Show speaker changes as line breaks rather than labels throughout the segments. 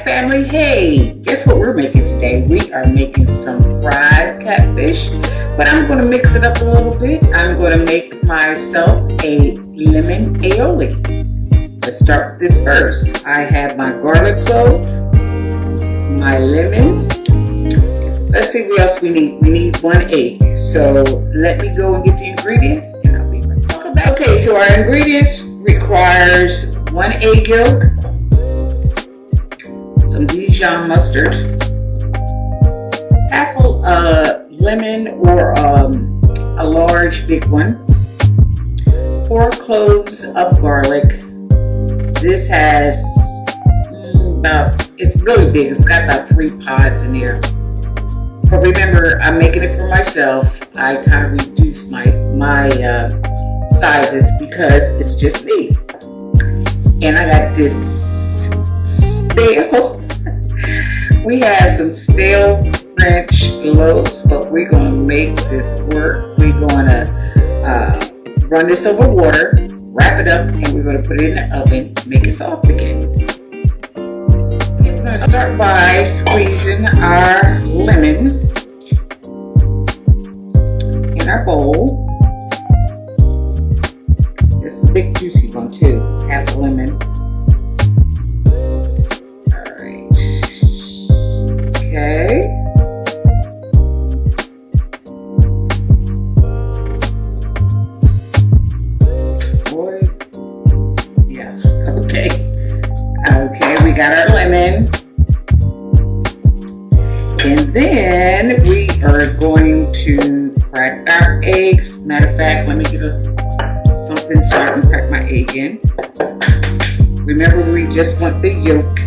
family. Hey, guess what we're making today? We are making some fried catfish, but I'm going to mix it up a little bit. I'm going to make myself a lemon aioli. Let's start with this first. I have my garlic clove, my lemon. Let's see what else we need. We need 1 egg. So let me go and get the ingredients and I'll be right back. Okay, so our ingredients requires 1 egg yolk, some Dijon mustard, half a lemon or a large big one, 4 cloves of garlic. This has it's really big. It's got about 3 pods in there. But remember, I'm making it for myself. I kind of reduced my sizes because it's just me. And I got this stale. We have some stale French loaves, but we're going to make this work. We're going to run this over water, wrap it up, and we're going to put it in the oven to make it soft again. We're going to start by squeezing our lemon in our bowl. This is a big juicy one too, half a lemon. Alright. Okay. Boy. Yeah. Okay. Okay, we got our lemon. And then we are going to crack our eggs. Matter of fact, let me get something so I can crack my egg in. Remember, we just want the yolk.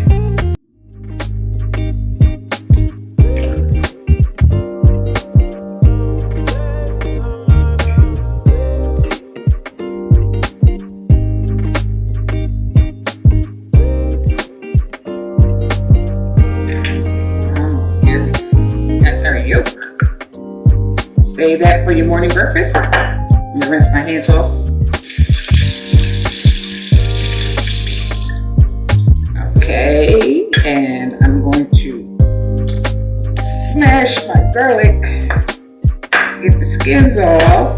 Save that for your morning breakfast. I'm gonna rinse my hands off. Okay, and I'm going to smash my garlic, get the skins off.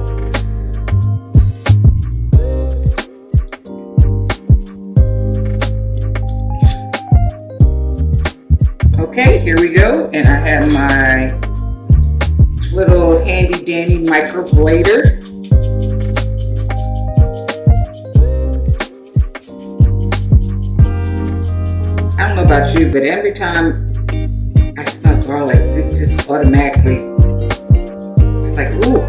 Okay, here we go, and I have my little handy dandy microblader. I don't know about you, but every time I smell garlic, this just automatically, it's like, ooh,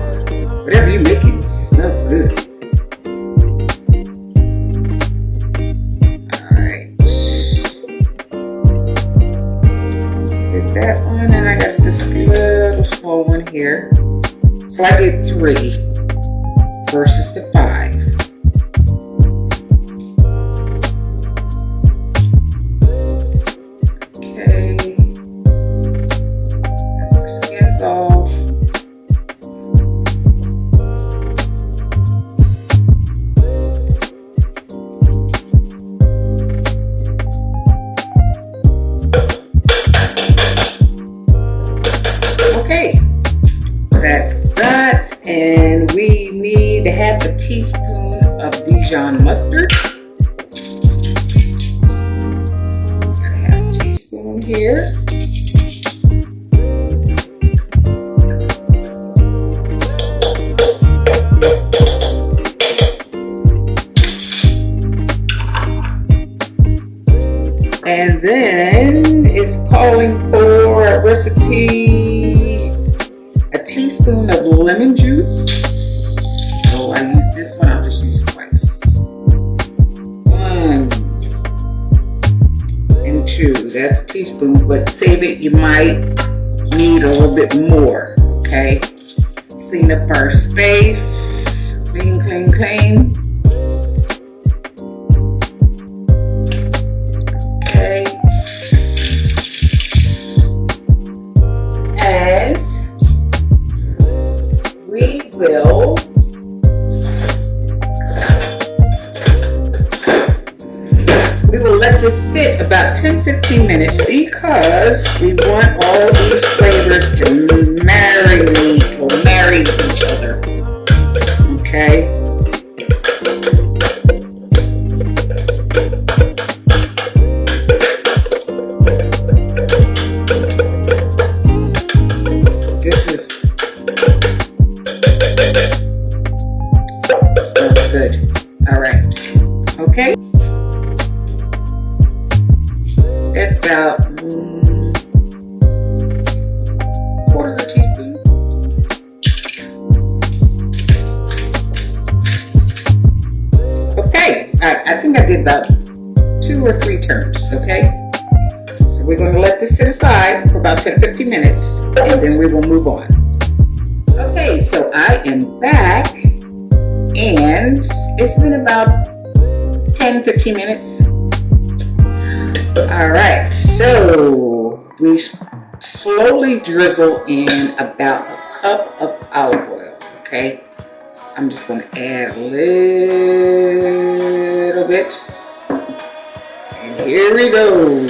whatever you're making smells good. Alright. Did that one, and I got just a little small one here. So I did 3 versus the 5. Okay. That's our skins off. Okay, that's that, and we need 1/2 teaspoon of Dijon mustard. Got 1/2 teaspoon here. And then it's calling for a recipe, a teaspoon of lemon juice. So I use this one, I'll just use it twice. 1 and 2, that's a teaspoon, but save it, you might need a little bit more, okay? Clean up our space, clean, clean, clean. We will let to sit about 10-15 minutes because we want all these flavors to marinate or marry each other. Okay. Good. All right. Okay. That's about quarter teaspoon. Okay. I think I did about 2 or 3 turns. Okay. So we're going to let this sit aside for about 10-15 minutes, and then we will move on. Okay. So I am back. And it's been about 10-15 minutes. All right, so we slowly drizzle in about a cup of olive oil, okay? So I'm just gonna add a little bit. And here we go.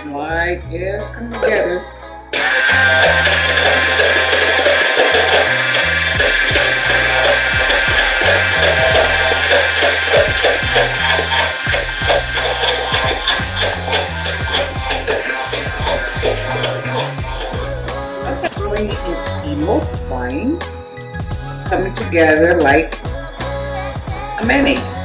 Like, yeah, it's coming together. Okay, it's emulsifying, coming together like a mayonnaise.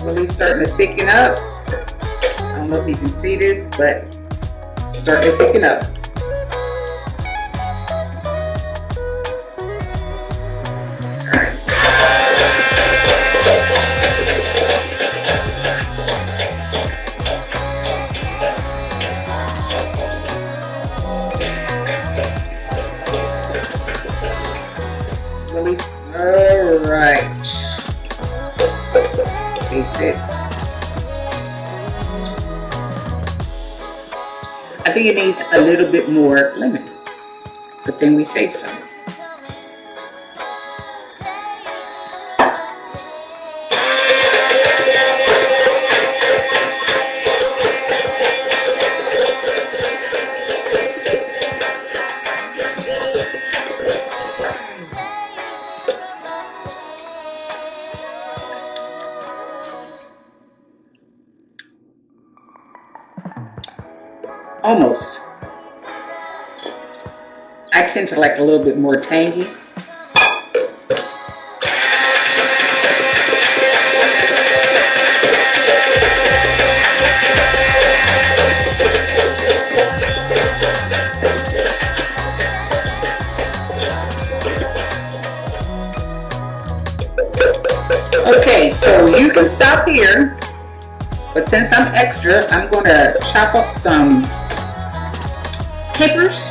Really starting to thicken up. I don't know if you can see this, but it's starting to thicken up. Alright. Taste it. I think it needs a little bit more lemon, but then we save some. Almost. I tend to like a little bit more tangy. Okay, so you can stop here, but since I'm extra, I'm going to chop up some peppers,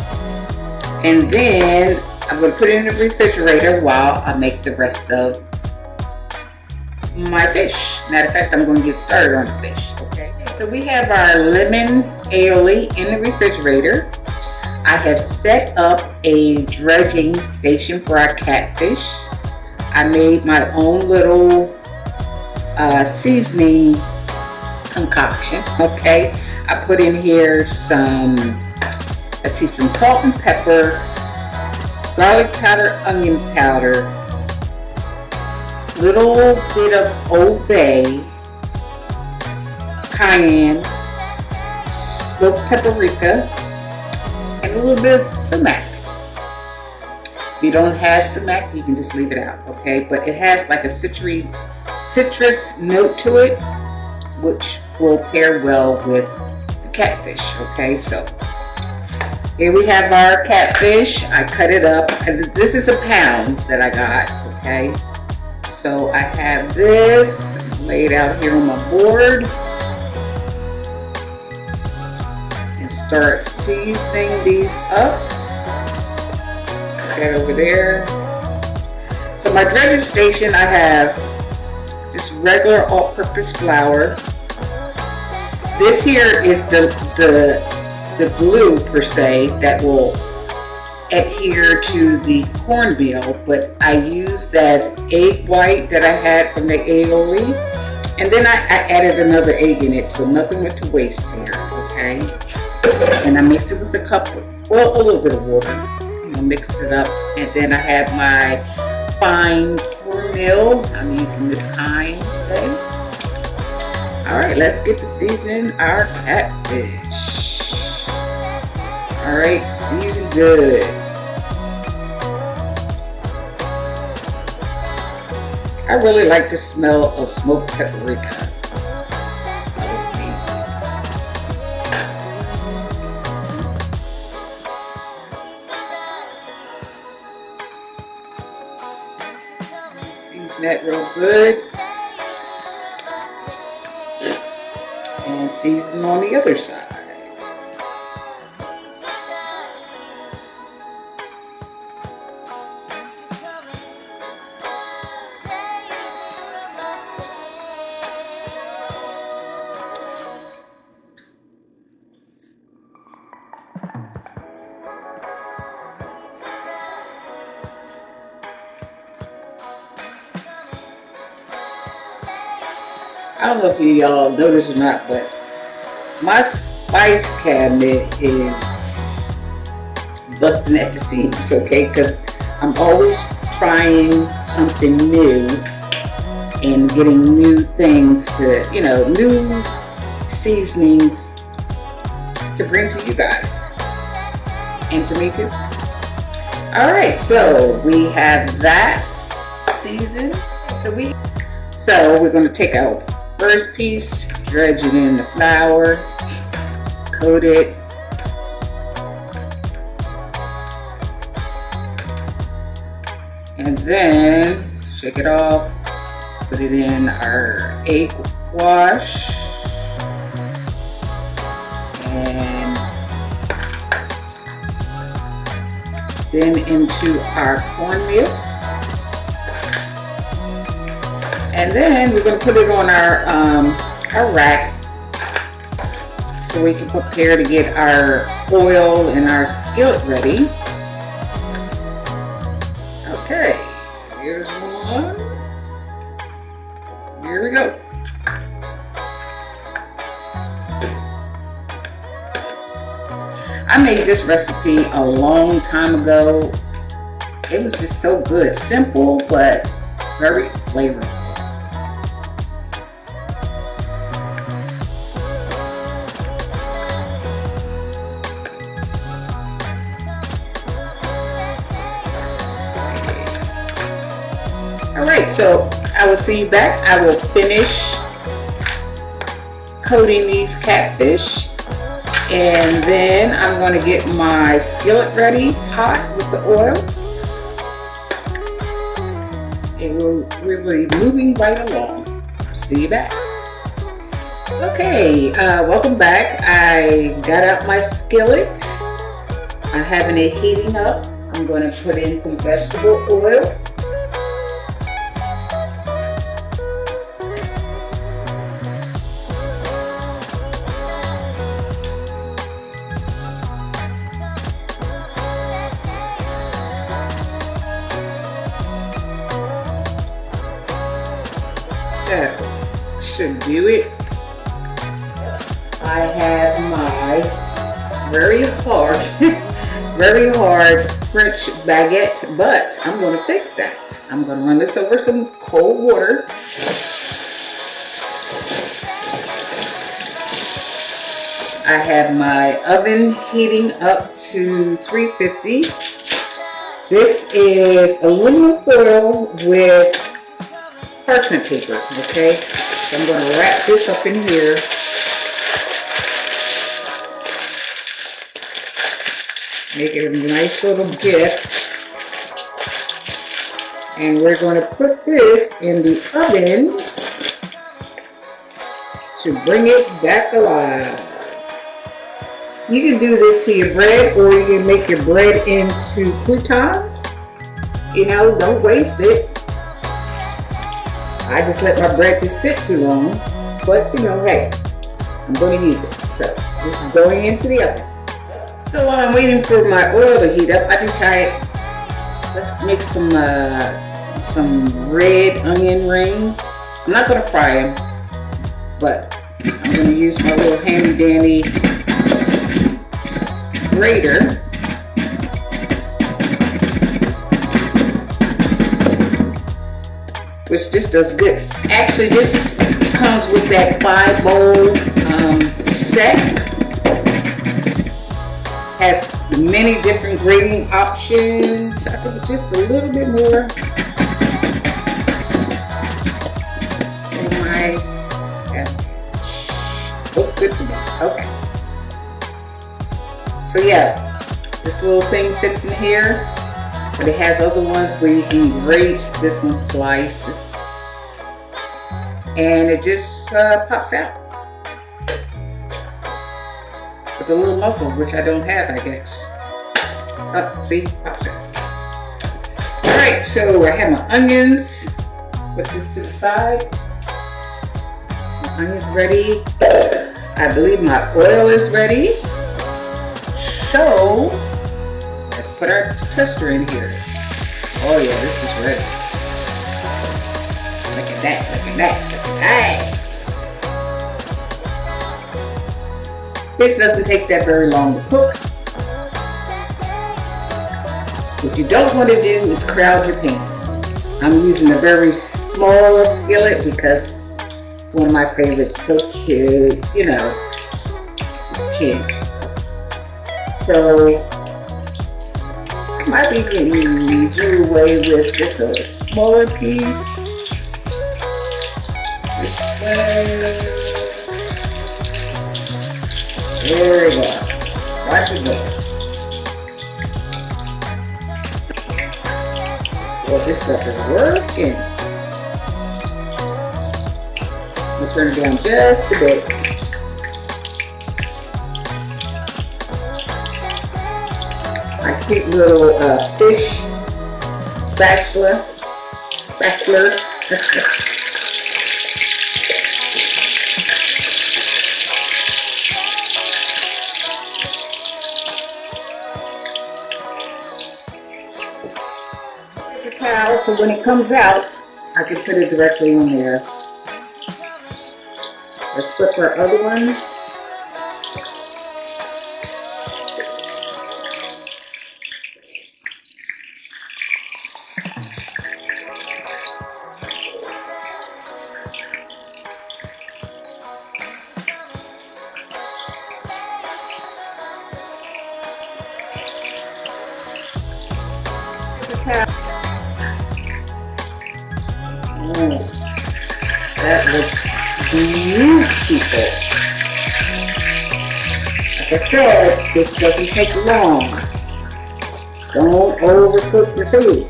and then I'm going to put it in the refrigerator while I make the rest of my fish. Matter of fact, I'm going to get started on the fish. Okay, so we have our lemon aioli in the refrigerator. I have set up a dredging station for our catfish. I made my own little seasoning concoction. Okay, I put in here some, let's see, some salt and pepper, garlic powder, onion powder, little bit of Old Bay, cayenne, smoked paprika, and a little bit of sumac. If you don't have sumac, you can just leave it out, okay? But it has like a citrus note to it, which will pair well with the catfish, okay? So here we have our catfish. I cut it up. This is a pound that I got, okay? So I have this laid out here on my board. And start seasoning these up. Put that over there. So my dredging station, I have just regular all-purpose flour. This here is the glue per se that will adhere to the cornmeal, but I used that egg white that I had from the aioli, and then I added another egg in it, so nothing went to waste here, okay? And I mixed it with a cup, well, a little bit of water, you know, mix it up, and then I have my fine cornmeal. I'm using this kind today. All right, let's get to seasoning our catfish. All right, season good. I really like the smell of smoked paprika. It smells amazing. Season that real good. And season on the other side. I don't know if y'all notice or not, but my spice cabinet is busting at the seams, okay? Because I'm always trying something new and getting new things to, you know, new seasonings to bring to you guys and for me too. All right, so we have that seasoned. So we're going to take our first piece, dredge it in the flour, coat it, and then shake it off, put it in our egg wash, and then into our cornmeal. And then we're going to put it on our rack so we can prepare to get our oil and our skillet ready. Okay, here's one. Here we go. I made this recipe a long time ago. It was just so good. Simple, but very flavorful. Alright, so I will see you back. I will finish coating these catfish, and then I'm going to get my skillet ready, hot with the oil. And we're moving right along. See you back. Okay, welcome back. I got out my skillet. I'm having it heating up. I'm going to put in some vegetable oil. should do it. I have my very hard, very hard French baguette, but I'm going to fix that. I'm going to run this over some cold water. I have my oven heating up to 350. This is aluminum foil with parchment paper, okay? So I'm going to wrap this up in here. Make it a nice little gift. And we're going to put this in the oven to bring it back alive. You can do this to your bread, or you can make your bread into croutons. You know, don't waste it. I just let my bread just sit too long. But, you know, hey, I'm going to use it. So, this is going into the oven. So while I'm waiting for my oil to heat up, I decided let's make some red onion rings. I'm not going to fry them, but I'm going to use my little handy dandy grater. Which this does good. Actually, this comes with that 5-bowl set. Has many different grating options. I think just a little bit more. Nice. Looks good to me. Okay. So yeah, this little thing fits in here, but it has other ones where you can grate. This one slices, and it just pops out. With a little muscle, which I don't have, I guess. Oh, see, pops out. Alright, so I have my onions. Put this to the side. My onions ready. I believe my oil is ready. So, let's put our tester in here. Oh yeah, this is ready. Look at that, look at that, look at that. This doesn't take that very long to cook. What you don't want to do is crowd your pan. I'm using a very small skillet because it's one of my favorites. So cute, you know, it's pink. So I might be getting do away with just a smaller piece. This way. There we go. Watch it go. Well, this stuff is working. We'll turn it down just a bit. My cute little fish spatula. Towel, so when it comes out, I can put it directly on there. Let's flip our other one. Oh, that looks beautiful. Like I said, this doesn't take long. Don't overcook your food.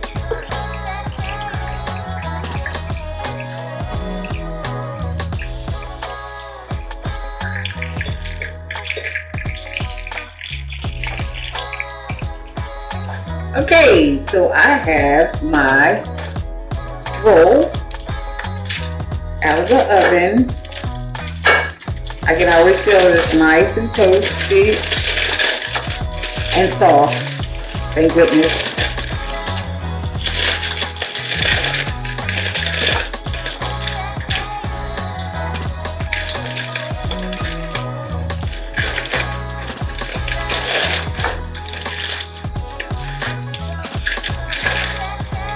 Okay, so I have my roll out of the oven. I can always feel it's nice and toasty and soft. Thank goodness.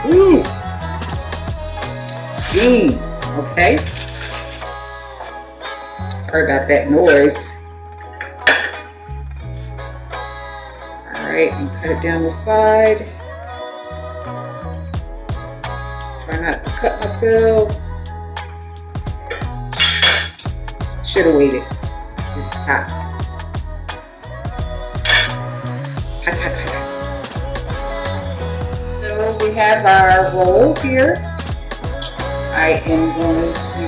Ooh. Steam. Okay. Sorry about that noise. Alright, and cut it down the side. Try not to cut myself. Should have waited. This is hot. Hot, hot, hot. So we have our roll here. I am going to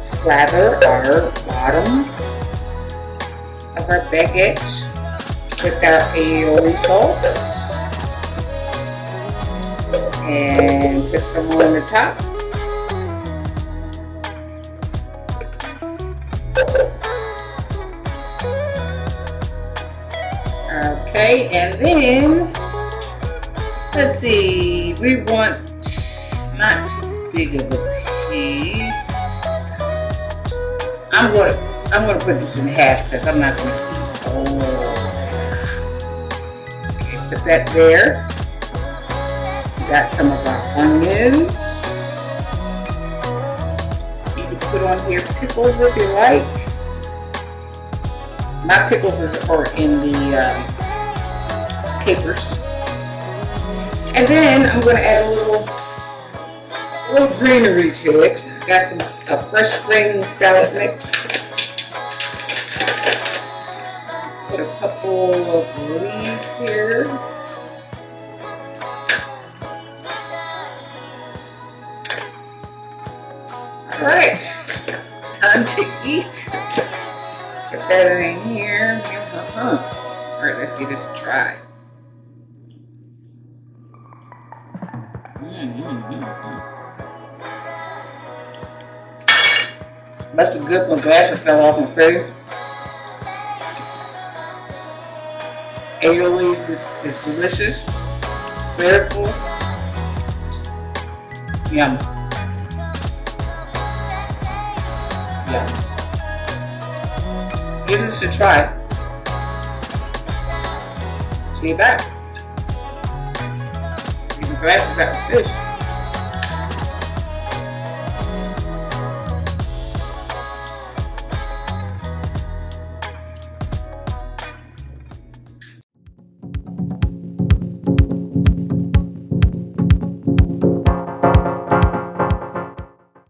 slather our bottom of our baguette with our aioli sauce and put some more on the top. Okay, and then let's see, we want not too big of a piece. I'm gonna put this in half because I'm not gonna eat all. Okay, put that there. We got some of our onions. You can put on here pickles if you like. My pickles are in the capers. And then I'm going to add a little greenery to it. Got some fresh spring salad mix. Put a couple of leaves here. All right, time to eat. Put that in here. All right, let's give this a try. That's a good one. Glass that fell off my face. Aioli is delicious, flavorful, yum. Yum. Give this a try. See you back. You can grab this out of fish.